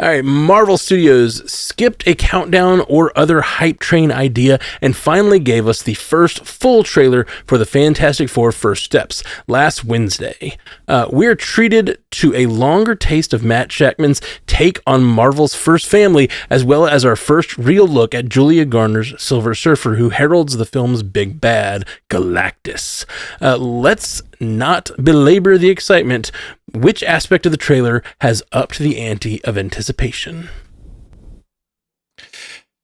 All right, Marvel Studios skipped a countdown or other hype train idea and finally gave us the first full trailer for the Fantastic Four First Steps last Wednesday. We're treated to a longer taste of Matt Shakman's take on Marvel's first family, as well as our first real look at Julia Garner's Silver Surfer, who heralds the film's big bad, Galactus. Let's not belabor the excitement. Which aspect of the trailer has upped the ante of anticipation?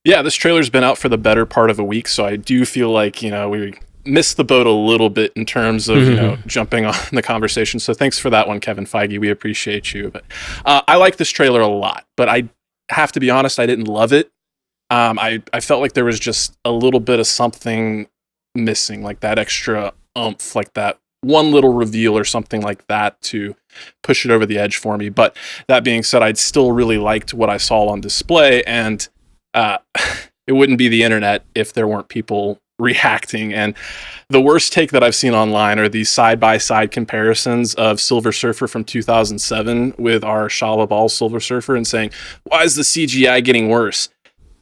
Yeah, this trailer's been out for the better part of a week, so I do feel like, we missed the boat a little bit in terms of, jumping on the conversation. So thanks for that one, Kevin Feige. We appreciate you. But I like this trailer a lot, but I have to be honest, I didn't love it. I felt like there was just a little bit of something missing, like that extra oomph, like that one little reveal or something like that to push it over the edge for me. But that being said, I'd still really liked what I saw on display, and it wouldn't be the internet if there weren't people reacting. And the worst take that I've seen online are these side-by-side comparisons of Silver Surfer from 2007 with our Shia LaBeouf Silver Surfer and saying, why is the CGI getting worse?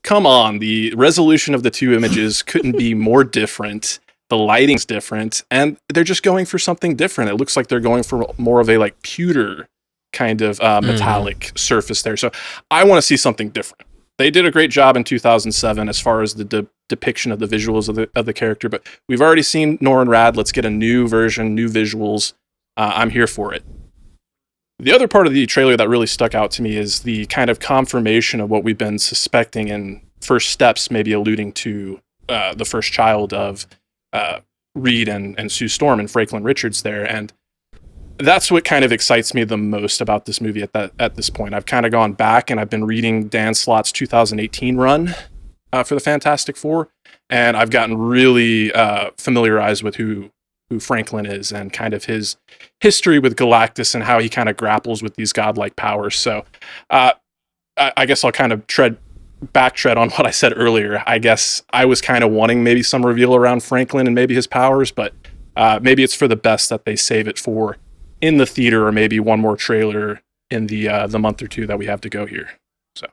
Come on, the resolution of the two images couldn't be more different. The lighting's different, and they're just going for something different. It looks like they're going for more of a like pewter kind of metallic surface there. So I want to see something different. They did a great job in 2007 as far as the depiction of the visuals of the character, but we've already seen Norrin Rad. Let's get a new version, new visuals. I'm here for it. The other part of the trailer that really stuck out to me is the kind of confirmation of what we've been suspecting in First Steps, maybe alluding to the first child of Reed and Sue Storm and Franklin Richards there. And that's what kind of excites me the most about this movie at this point. I've kind of gone back and I've been reading Dan Slott's 2018 run for the Fantastic Four, and I've gotten really familiarized with who Franklin is and kind of his history with Galactus and how he kind of grapples with these godlike powers. So I guess I'll kind of backtrack on what I said earlier. I guess I was kind of wanting maybe some reveal around Franklin and maybe his powers, but maybe it's for the best that they save it for in the theater, or maybe one more trailer in the month or two that we have to go here. So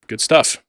good stuff.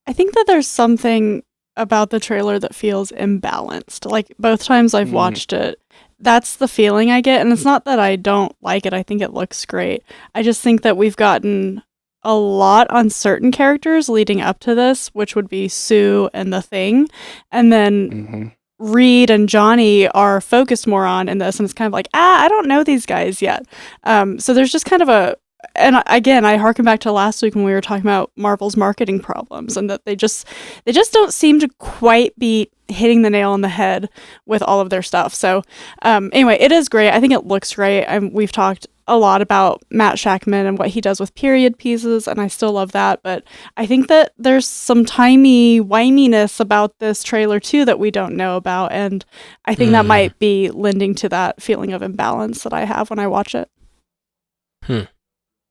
I think that there's something about the trailer that feels imbalanced. Like both times I've watched it, that's the feeling I get. And it's not that I don't like it. I think it looks great. I just think that we've gotten a lot on certain characters leading up to this, which would be Sue and the Thing. And then Reed and Johnny are focused more on in this. And it's kind of like, I don't know these guys yet. So there's just kind of and again, I harken back to last week when we were talking about Marvel's marketing problems and that they just don't seem to quite be hitting the nail on the head with all of their stuff. So anyway, it is great. I think it looks great. We've talked a lot about Matt Shakman and what he does with period pieces, and I still love that. But I think that there's some timey-wiminess about this trailer too that we don't know about, and I think that might be lending to that feeling of imbalance that I have when I watch it.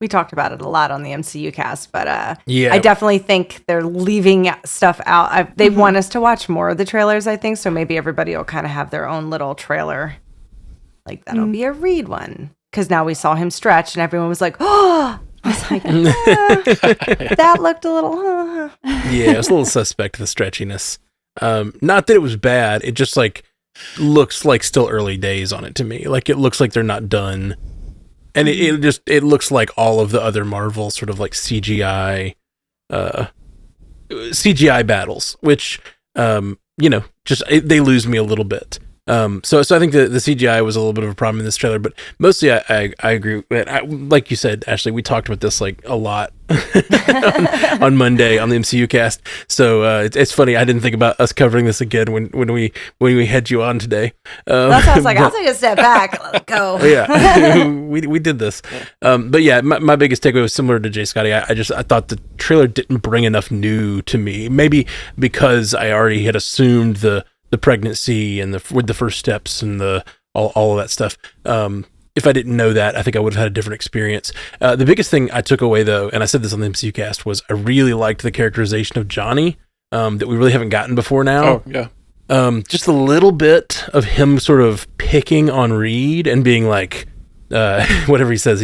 We talked about it a lot on the MCU cast, but I definitely think they're leaving stuff out. They want us to watch more of the trailers, I think, so maybe everybody will kind of have their own little trailer. Like, that'll be a Reed one. Because now we saw him stretch, and everyone was like, oh! I was like, that looked a little... Yeah, it was a little suspect, the stretchiness. Not that it was bad, it just, like, looks like still early days on it to me. Like, it looks like they're not done. And it looks like all of the other Marvel sort of like CGI battles, which just they lose me a little bit. So I think the CGI was a little bit of a problem in this trailer, but mostly I agree. Like you said, Ashley, we talked about this like a lot on Monday on the MCU cast. So it's funny. I didn't think about us covering this again when we had you on today. That's why I was like, I'll take a step back. Let's go. Yeah, we did this. But yeah, my biggest takeaway was similar to Jay Scotty. I thought the trailer didn't bring enough new to me. Maybe because I already had assumed the pregnancy and with the first steps and all of that stuff. If I didn't know that, I think I would have had a different experience. The biggest thing I took away, though, and I said this on the MCU cast, was I really liked the characterization of Johnny that we really haven't gotten before now. Oh, yeah. Just a little bit of him sort of picking on Reed and being like, whatever he says,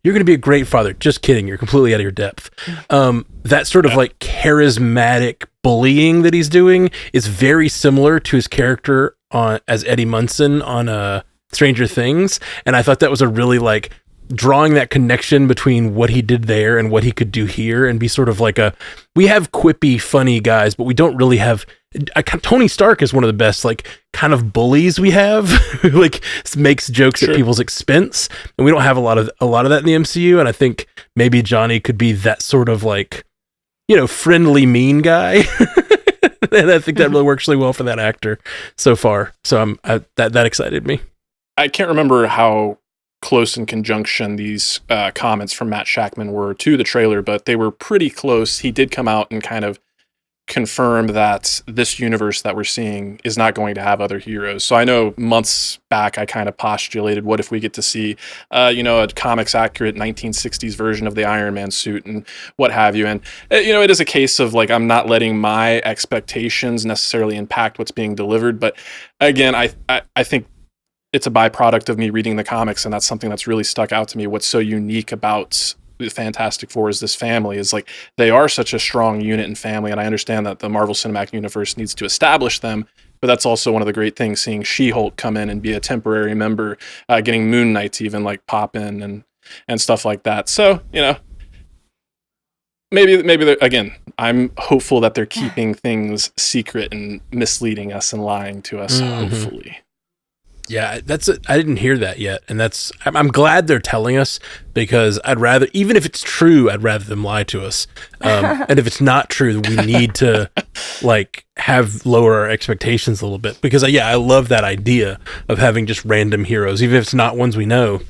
you're going to be a great father. Just kidding. You're completely out of your depth. That sort of like charismatic bullying that he's doing is very similar to his character as Eddie Munson on Stranger Things. And I thought that was a really like drawing that connection between what he did there and what he could do here, and be sort of like we have quippy, funny guys, but we don't really have. Tony Stark is one of the best like kind of bullies we have, who like makes jokes at people's expense, and we don't have a lot of that in the MCU. And I think maybe Johnny could be that sort of like, friendly mean guy. And I think that really works really well for that actor so far. So that excited me. I can't remember how close in conjunction these comments from Matt Shakman were to the trailer, but they were pretty close. He did come out and kind of confirm that this universe that we're seeing is not going to have other heroes. So I know months back I kind of postulated, what if we get to see a comics accurate 1960s version of the Iron Man suit and what have you. And it is a case of like, I'm not letting my expectations necessarily impact what's being delivered. But again, I think it's a byproduct of me reading the comics, and that's something that's really stuck out to me. What's so unique about the Fantastic Four is this family is like, they are such a strong unit and family. And I understand that the Marvel Cinematic Universe needs to establish them, but that's also one of the great things, seeing She-Hulk come in and be a temporary member, getting Moon Knight to even like pop in and stuff like that. So, maybe again, I'm hopeful that they're keeping things secret and misleading us and lying to us, hopefully. Yeah, I didn't hear that yet, and I'm glad they're telling us, because I'd rather, even if it's true, I'd rather them lie to us. And if it's not true, then we need to like lower our expectations a little bit, because I love that idea of having just random heroes, even if it's not ones we know.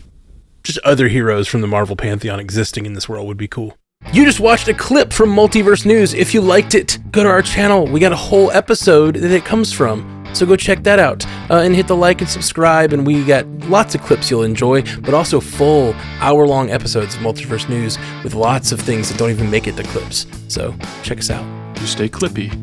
Just other heroes from the Marvel Pantheon existing in this world would be cool. You just watched a clip from Multiverse News. If you liked it, go to our channel. We got a whole episode that it comes from. So go check that out and hit the like and subscribe. And we got lots of clips you'll enjoy, but also full hour-long episodes of Multiverse News with lots of things that don't even make it to clips. So check us out. You stay clippy.